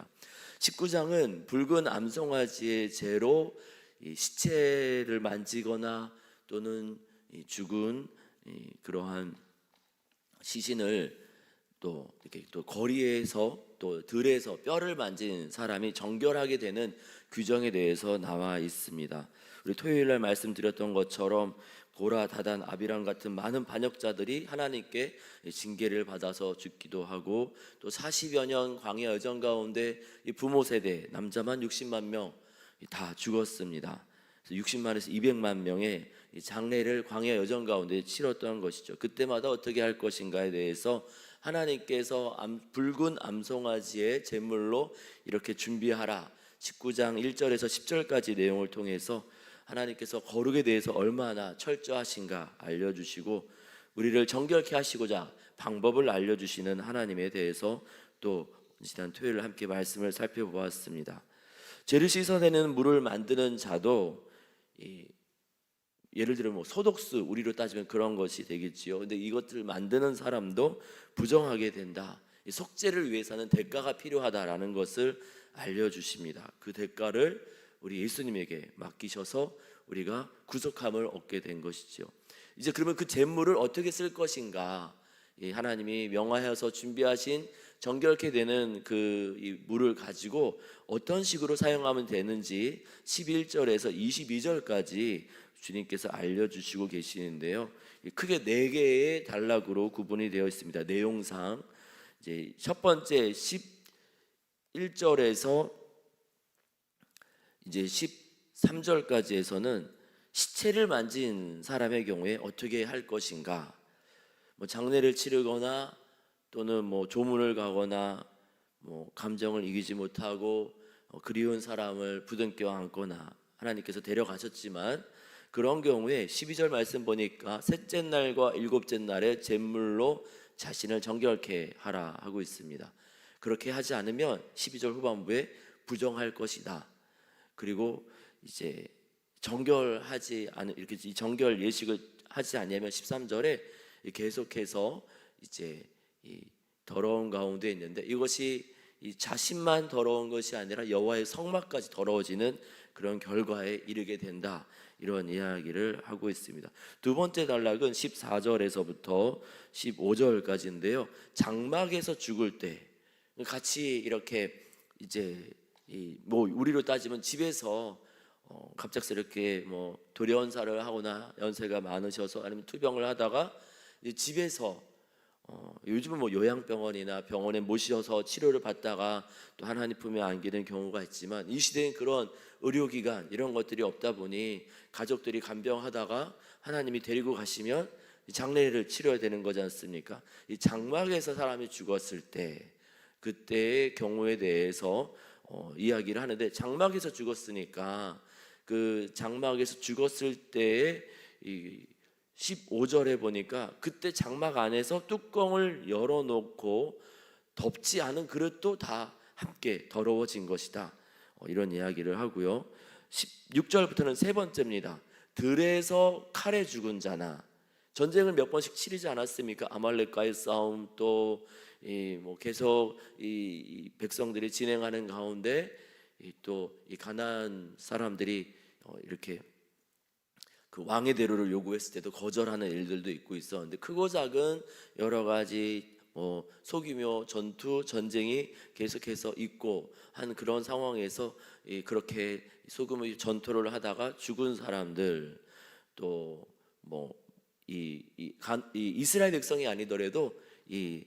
있습니다. 19장은 붉은 암송아지의 죄로 이 시체를 만지거나 또는 이 죽은 그러한 시신을 또 이렇게 또 거리에서 또 들에서 뼈를 만진 사람이 정결하게 되는 규정에 대해서 나와 있습니다. 우리 토요일 날 말씀드렸던 것처럼 고라, 다단, 아비람 같은 많은 반역자들이 하나님께 징계를 받아서 죽기도 하고, 또 40여 년 광야 여정 가운데 이 부모 세대 남자만 60만 명 다 죽었습니다. 60만에서 200만 명의 장례를 광야 여정 가운데 치렀던 것이죠. 그때마다 어떻게 할 것인가에 대해서 하나님께서 붉은 암송아지의 제물로 이렇게 준비하라, 19장 1절에서 10절까지 내용을 통해서 하나님께서 거룩에 대해서 얼마나 철저하신가 알려주시고, 우리를 정결케 하시고자 방법을 알려주시는 하나님에 대해서 또 지난 토요일 함께 말씀을 살펴보았습니다. 죄를 씻어내는 물을 만드는 자도 예를 들어 소독수, 우리로 따지면 그런 것이 되겠지요. 근데 이것들을 만드는 사람도 부정하게 된다. 속죄를 위해서는 대가가 필요하다라는 것을 알려주십니다. 그 대가를 우리 예수님에게 맡기셔서 우리가 구속함을 얻게 된 것이죠. 이제 그러면 그 제물을 어떻게 쓸 것인가? 하나님이 명하여서 준비하신 정결케 되는 이 물을 가지고 어떤 식으로 사용하면 되는지 11절에서 22절까지 주님께서 알려주시고 계시는데요. 크게 4개의 단락으로 구분이 되어 있습니다. 내용상 이제 첫 번째 11절에서 이제 13절까지에서는 시체를 만진 사람의 경우에 어떻게 할 것인가, 장례를 치르거나 또는 조문을 가거나 감정을 이기지 못하고 그리운 사람을 부둥켜 안거나 하나님께서 데려가셨지만, 그런 경우에 12절 말씀 보니까 셋째 날과 일곱째 날에 제물로 자신을 정결케 하라 하고 있습니다. 그렇게 하지 않으면 12절 후반부에 부정할 것이다. 그리고 이제 정결하지 않은, 이렇게 이 정결 예식을 하지 않으면 13절에 계속해서 이제 이 더러운 가운데 있는데, 이것이 이 자신만 더러운 것이 아니라 여호와의 성막까지 더러워지는 그런 결과에 이르게 된다, 이런 이야기를 하고 있습니다. 두 번째 단락은 14절에서부터 15절까지인데요. 장막에서 죽을 때 같이 이렇게 이제 우리로 따지면 집에서 갑작스럽게 돌연사를 하거나 연세가 많으셔서 아니면 투병을 하다가 집에서 요즘은 요양병원이나 병원에 모셔서 치료를 받다가 또 하나님 품에 안기는 경우가 있지만, 이 시대엔 그런 의료기관 이런 것들이 없다 보니 가족들이 간병하다가 하나님이 데리고 가시면 장례를 치러야 되는 거지 않습니까? 이 장막에서 사람이 죽었을 때 그때의 경우에 대해서 이야기를 하는데, 장막에서 죽었으니까 그 장막에서 죽었을 때의 15절에 보니까 그때 장막 안에서 뚜껑을 열어놓고 덮지 않은 그릇도 다 함께 더러워진 것이다, 이런 이야기를 하고요. 16절부터는 세 번째입니다. 들에서 칼에 죽은 자나, 전쟁을 몇 번씩 치르지 않았습니까? 아말렉과의 싸움, 또 계속 이 백성들이 진행하는 가운데 또 이 가나안 사람들이 이렇게 그 왕의 대로를 요구했을 때도 거절하는 일들도 있고 있었는데, 크고 작은 여러 가지 소규모 전쟁이 계속해서 있고 한 그런 상황에서 그렇게 소규모 전투를 하다가 죽은 사람들, 또 이스라엘 백성이 아니더라도 이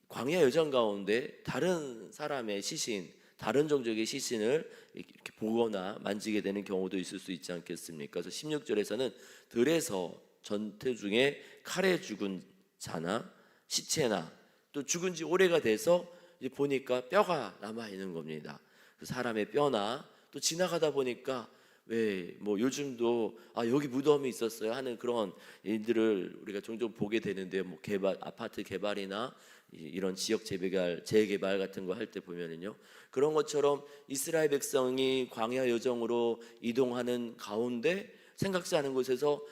광야 여정 가운데 다른 사람의 시신, 다른 종족의 시신을 이렇게 보거나 만지게 되는 경우도 있을 수 있지 않겠습니까? 그래서 16절에서는 들에서 전투 중에 칼에 죽은 자나 시체나, 또 죽은 지 오래가 돼서 이제 보니까 뼈가 남아 있는 겁니다. 그 사람의 뼈나, 또 지나가다 보니까 왜 요즘도 여기 무덤이 있었어요 하는 그런 일들을 우리가 종종 보게 되는데, 아파트 개발이나 이런 지역 재개발 같은 거 할 때 보면은요, 그런 것처럼 이스라엘 백성이 광야 여정으로 이동하는 가운데 생각지 않은 곳에서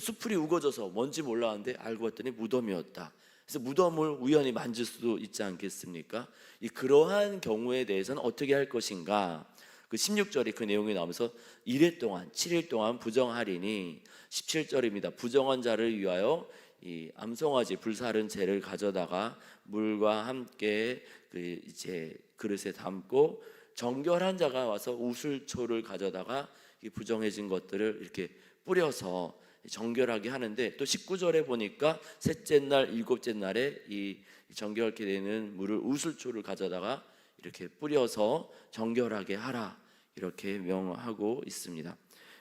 숲풀이 우거져서 뭔지 몰랐는데 알고 봤더니 무덤이었다. 그래서 무덤을 우연히 만질 수도 있지 않겠습니까? 그러한 경우에 대해서는 어떻게 할 것인가? 그 16절에 그 내용이 나오면서 1회 동안 7일 동안 부정하리니, 17절입니다. 부정한 자를 위하여 이 암송아지 불사른 재를 가져다가 물과 함께 이제 그릇에 담고, 정결한 자가 와서 우슬초를 가져다가 이 부정해진 것들을 이렇게 뿌려서 정결하게 하는데, 또 19절에 보니까 셋째 날 일곱째 날에 이 정결케 되는 물을 우슬초를 가져다가 이렇게 뿌려서 정결하게 하라, 이렇게 명하고 있습니다.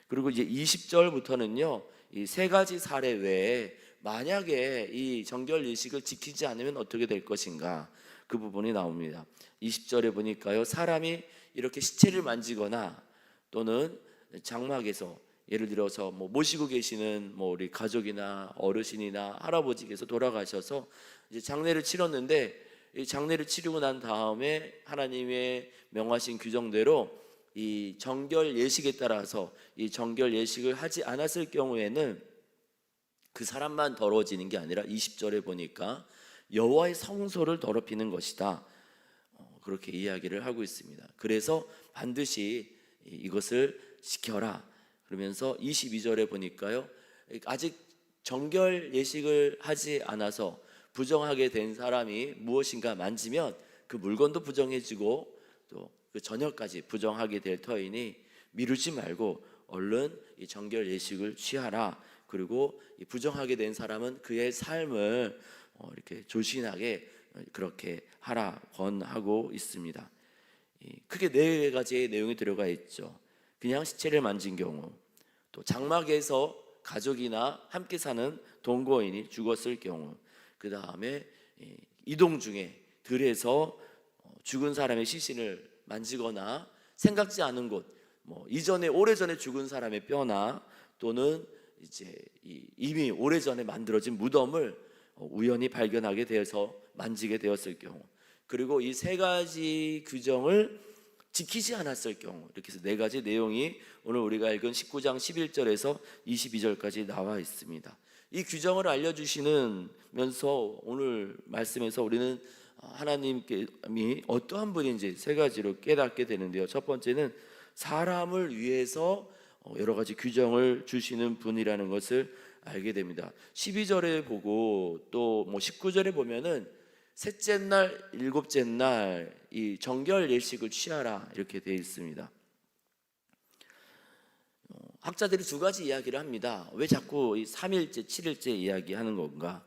그리고 이제 20절부터는요, 이 세 가지 사례 외에 만약에 이 정결 예식을 지키지 않으면 어떻게 될 것인가, 그 부분이 나옵니다. 20절에 보니까요, 사람이 이렇게 시체를 만지거나 또는 장막에서, 예를 들어서 뭐 모시고 계시는 뭐 우리 가족이나 어르신이나 할아버지께서 돌아가셔서 이제 장례를 치렀는데, 이 장례를 치르고 난 다음에 하나님의 명하신 규정대로 이 정결 예식에 따라서 이 정결 예식을 하지 않았을 경우에는 그 사람만 더러워지는 게 아니라 20절에 보니까 여호와의 성소를 더럽히는 것이다, 그렇게 이야기를 하고 있습니다. 그래서 반드시 이것을 지켜라. 그러면서 22절에 보니까요, 아직 정결 예식을 하지 않아서 부정하게 된 사람이 무엇인가 만지면 그 물건도 부정해지고 또 그 저녁까지 부정하게 될 터이니 미루지 말고 얼른 이 정결 예식을 취하라. 그리고 이 부정하게 된 사람은 그의 삶을 이렇게 조신하게 그렇게 하라 권하고 있습니다. 크게 네 가지의 내용이 들어가 있죠. 그냥 시체를 만진 경우, 또 장막에서 가족이나 함께 사는 동거인이 죽었을 경우, 그 다음에 이동 중에 들에서 죽은 사람의 시신을 만지거나 생각지 않은 곳, 뭐 이전에 오래전에 죽은 사람의 뼈나 또는 이제 이미 오래전에 만들어진 무덤을 우연히 발견하게 되어서 만지게 되었을 경우, 그리고 이 세 가지 규정을 지키지 않았을 경우, 이렇게 해서 네 가지 내용이 오늘 우리가 읽은 19장 11절에서 22절까지 나와 있습니다. 이 규정을 알려주시면서 오늘 말씀에서 우리는 하나님이 어떠한 분인지 세 가지로 깨닫게 되는데요. 첫 번째는 사람을 위해서 여러 가지 규정을 주시는 분이라는 것을 알게 됩니다. 12절에 보고 또 뭐 19절에 보면은 셋째 날, 일곱째 날 이 정결 예식을 취하라, 이렇게 되어 있습니다. 학자들이 두 가지 이야기를 합니다. 왜 자꾸 이 3일째, 7일째 이야기하는 건가?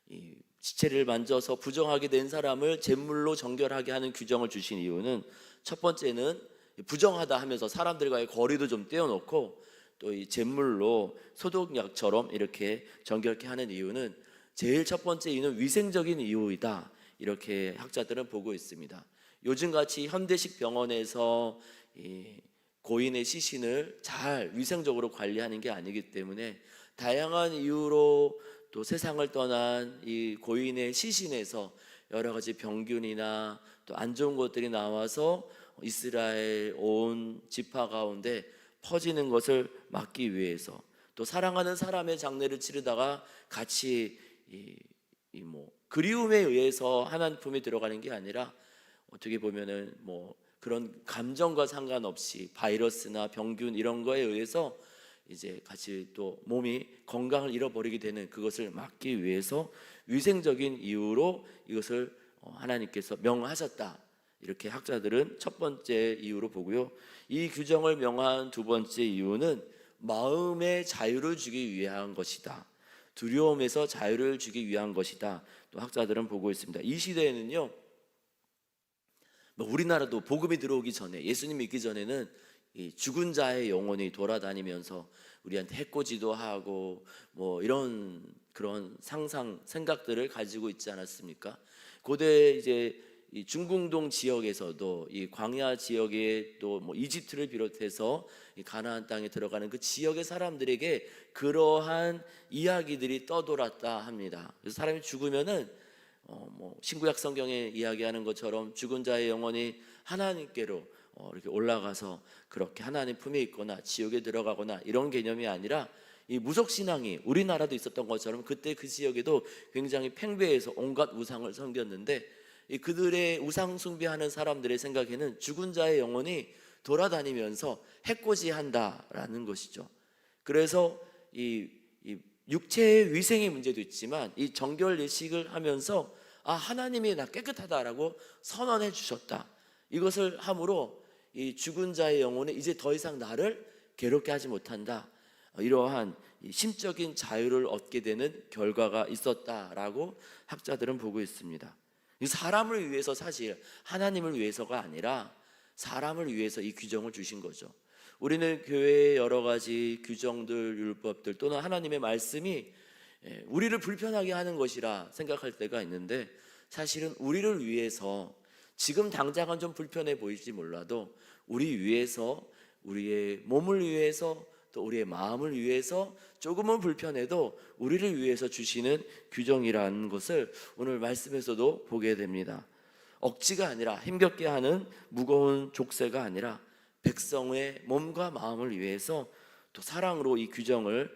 이 시체를 만져서 부정하게 된 사람을 제물로 정결하게 하는 규정을 주신 이유는, 첫 번째는 부정하다 하면서 사람들과의 거리도 좀 떼어놓고 또 이 제물로 소독약처럼 이렇게 정결케 하는 이유는, 제일 첫 번째 이유는 위생적인 이유이다, 이렇게 학자들은 보고 있습니다. 요즘같이 현대식 병원에서 이 고인의 시신을 잘 위생적으로 관리하는 게 아니기 때문에 다양한 이유로 또 세상을 떠난 이 고인의 시신에서 여러 가지 병균이나 또 안 좋은 것들이 나와서 이스라엘 온 지파 가운데 퍼지는 것을 막기 위해서, 또 사랑하는 사람의 장례를 치르다가 같이 그리움에 의해서 하나님 품에 들어가는 게 아니라, 어떻게 보면은 뭐 그런 감정과 상관없이 바이러스나 병균 이런 거에 의해서 이제 같이 또 몸이 건강을 잃어버리게 되는 그것을 막기 위해서 위생적인 이유로 이것을 하나님께서 명하셨다, 이렇게 학자들은 첫 번째 이유로 보고요. 이 규정을 명한 두 번째 이유는 마음의 자유를 주기 위한 것이다, 두려움에서 자유를 주기 위한 것이다, 또 학자들은 보고 있습니다. 이 시대에는요, 우리나라도 복음이 들어오기 전에, 예수님 믿기 전에는 이 죽은 자의 영혼이 돌아다니면서 우리한테 해코지도 하고 뭐 이런 그런 생각들을 가지고 있지 않았습니까? 고대 이제 이 중궁동 지역에서도 이 광야 지역에 또 뭐 이집트를 비롯해서 이 가나안 땅에 들어가는 그 지역의 사람들에게 그러한 이야기들이 떠돌았다 합니다. 그래서 사람이 죽으면은 뭐 신구약 성경에 이야기하는 것처럼 죽은 자의 영혼이 하나님께로 이렇게 올라가서 그렇게 하나님 품에 있거나 지옥에 들어가거나 이런 개념이 아니라, 이 무속신앙이 우리나라도 있었던 것처럼 그때 그 지역에도 굉장히 팽배해서 온갖 우상을 섬겼는데, 이 그들의 우상 숭배하는 사람들의 생각에는 죽은 자의 영혼이 돌아다니면서 해코지한다라는 것이죠. 그래서 이 육체의 위생의 문제도 있지만 이 정결 예식을 하면서 하나님이 나 깨끗하다라고 선언해 주셨다. 이것을 함으로 이 죽은 자의 영혼은 이제 더 이상 나를 괴롭게 하지 못한다. 이러한 심적인 자유를 얻게 되는 결과가 있었다라고 학자들은 보고 있습니다. 사람을 위해서, 사실 하나님을 위해서가 아니라 사람을 위해서 이 규정을 주신 거죠. 우리는 교회의 여러 가지 규정들, 율법들 또는 하나님의 말씀이 우리를 불편하게 하는 것이라 생각할 때가 있는데, 사실은 우리를 위해서, 지금 당장은 좀 불편해 보일지 몰라도 우리 위해서, 우리의 몸을 위해서, 또 우리의 마음을 위해서 조금은 불편해도 우리를 위해서 주시는 규정이라는 것을 오늘 말씀에서도 보게 됩니다. 억지가 아니라, 힘겹게 하는 무거운 족쇄가 아니라 백성의 몸과 마음을 위해서 또 사랑으로 이 규정을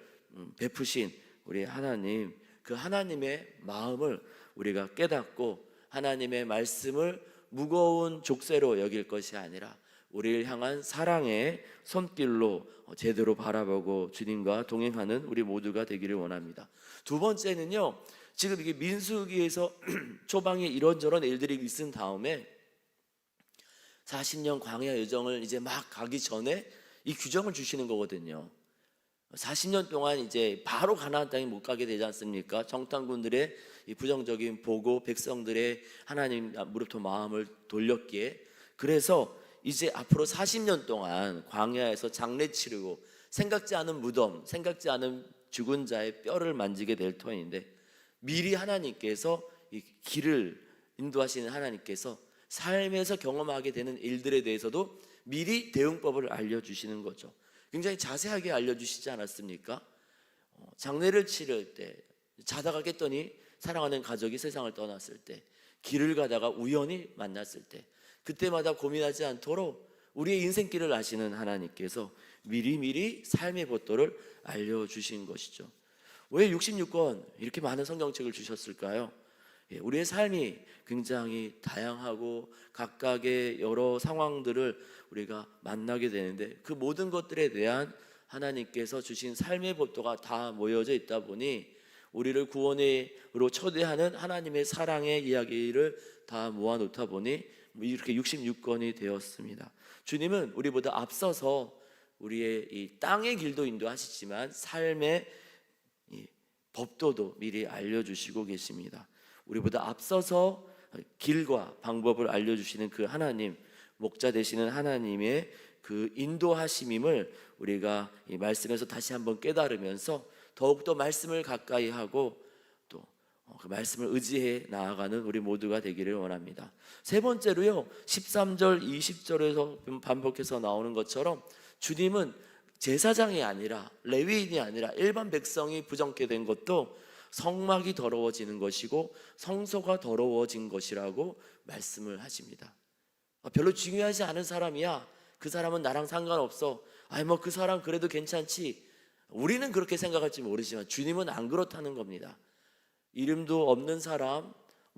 베푸신 우리 하나님, 그 하나님의 마음을 우리가 깨닫고 하나님의 말씀을 무거운 족쇄로 여길 것이 아니라 우리를 향한 사랑의 손길로 제대로 바라보고 주님과 동행하는 우리 모두가 되기를 원합니다. 두 번째는요, 지금 이게 민수기에서 초방에 이런저런 일들이 있은 다음에 40년 광야 여정을 이제 막 가기 전에 이 규정을 주시는 거거든요. 40년 동안 이제 바로 가나안 땅에 못 가게 되지 않습니까? 정탐꾼들의 이 부정적인 보고 백성들의 하나님으로부터 마음을 돌렸기에, 그래서 이제 앞으로 40년 동안 광야에서 장례 치르고 생각지 않은 무덤, 생각지 않은 죽은 자의 뼈를 만지게 될 터인데, 미리 하나님께서 이 길을 인도하시는 하나님께서 삶에서 경험하게 되는 일들에 대해서도 미리 대응법을 알려주시는 거죠. 굉장히 자세하게 알려주시지 않았습니까? 장례를 치를 때 자다가 깼더니 사랑하는 가족이 세상을 떠났을 때, 길을 가다가 우연히 만났을 때, 그때마다 고민하지 않도록 우리의 인생길을 아시는 하나님께서 미리미리 삶의 법도를 알려주신 것이죠. 왜 66권 이렇게 많은 성경책을 주셨을까요? 우리의 삶이 굉장히 다양하고 각각의 여러 상황들을 우리가 만나게 되는데, 그 모든 것들에 대한 하나님께서 주신 삶의 법도가 다 모여져 있다 보니 우리를 구원으로 초대하는 하나님의 사랑의 이야기를 다 모아놓다 보니 이렇게 66권이 되었습니다. 주님은 우리보다 앞서서 우리의 이 땅의 길도 인도하시지만 삶의 이 법도도 미리 알려주시고 계십니다. 우리보다 앞서서 길과 방법을 알려주시는 그 하나님, 목자 되시는 하나님의 그 인도하심임을 우리가 이 말씀에서 다시 한번 깨달으면서 더욱더 말씀을 가까이 하고 또 그 말씀을 의지해 나아가는 우리 모두가 되기를 원합니다. 세 번째로요, 13절 20절에서 반복해서 나오는 것처럼 주님은 제사장이 아니라, 레위인이 아니라 일반 백성이 부정케 된 것도 성막이 더러워지는 것이고 성소가 더러워진 것이라고 말씀을 하십니다. 별로 중요하지 않은 사람이야, 그 사람은 나랑 상관없어, 그 사람 그래도 괜찮지, 우리는 그렇게 생각할지 모르지만 주님은 안 그렇다는 겁니다. 이름도 없는 사람,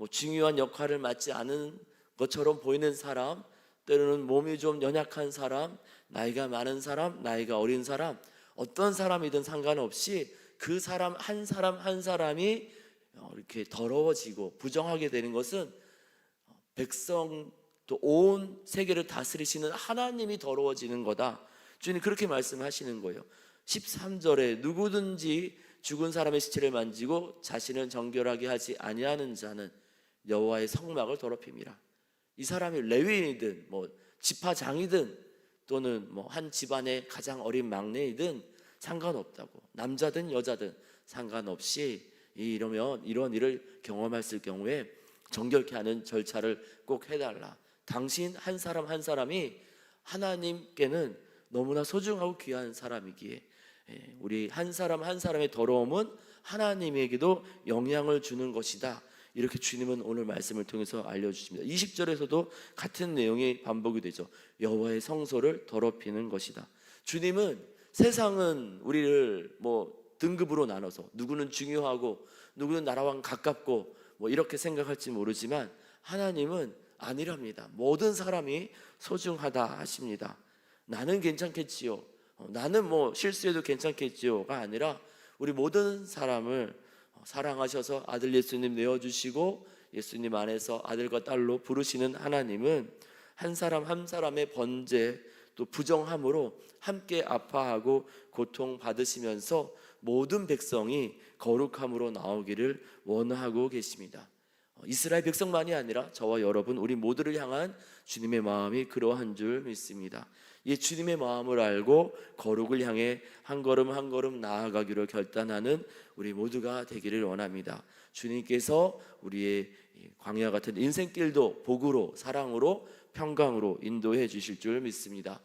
중요한 역할을 맡지 않은 것처럼 보이는 사람, 때로는 몸이 좀 연약한 사람, 나이가 많은 사람, 나이가 어린 사람, 어떤 사람이든 상관없이 그 사람 한 사람이 이렇게 더러워지고 부정하게 되는 것은 백성 또 온 세계를 다스리시는 하나님이 더러워지는 거다. 주님 그렇게 말씀하시는 거예요. 13절에 누구든지 죽은 사람의 시체를 만지고 자신을 정결하게 하지 아니하는 자는 여호와의 성막을 더럽힙니다. 이 사람이 레위인이든 지파장이든 또는 한 집안의 가장 어린 막내이든 상관없다고, 남자든 여자든 상관없이 이러면 이런 일을 경험했을 경우에 정결케 하는 절차를 꼭 해달라. 당신 한 사람 한 사람이 하나님께는 너무나 소중하고 귀한 사람이기에 우리 한 사람 한 사람의 더러움은 하나님에게도 영향을 주는 것이다. 이렇게 주님은 오늘 말씀을 통해서 알려주십니다. 20절에서도 같은 내용이 반복이 되죠. 여호와의 성소를 더럽히는 것이다. 주님은 세상은 우리를 등급으로 나눠서 누구는 중요하고 누구는 나라와 가깝고 뭐 이렇게 생각할지 모르지만 하나님은 아니랍니다. 모든 사람이 소중하다 하십니다. 나는 괜찮겠지요. 나는 뭐 실수해도 괜찮겠지요가 아니라 우리 모든 사람을 사랑하셔서 아들 예수님 내어주시고 예수님 안에서 아들과 딸로 부르시는 하나님은 한 사람 한 사람의 번제 또 부정함으로 함께 아파하고 고통받으시면서 모든 백성이 거룩함으로 나오기를 원하고 계십니다. 이스라엘 백성만이 아니라 저와 여러분 우리 모두를 향한 주님의 마음이 그러한 줄 믿습니다. 이 주님의 마음을 알고 거룩을 향해 한 걸음 한 걸음 나아가기로 결단하는 우리 모두가 되기를 원합니다. 주님께서 우리의 광야 같은 인생길도 복으로 사랑으로 평강으로 인도해 주실 줄 믿습니다.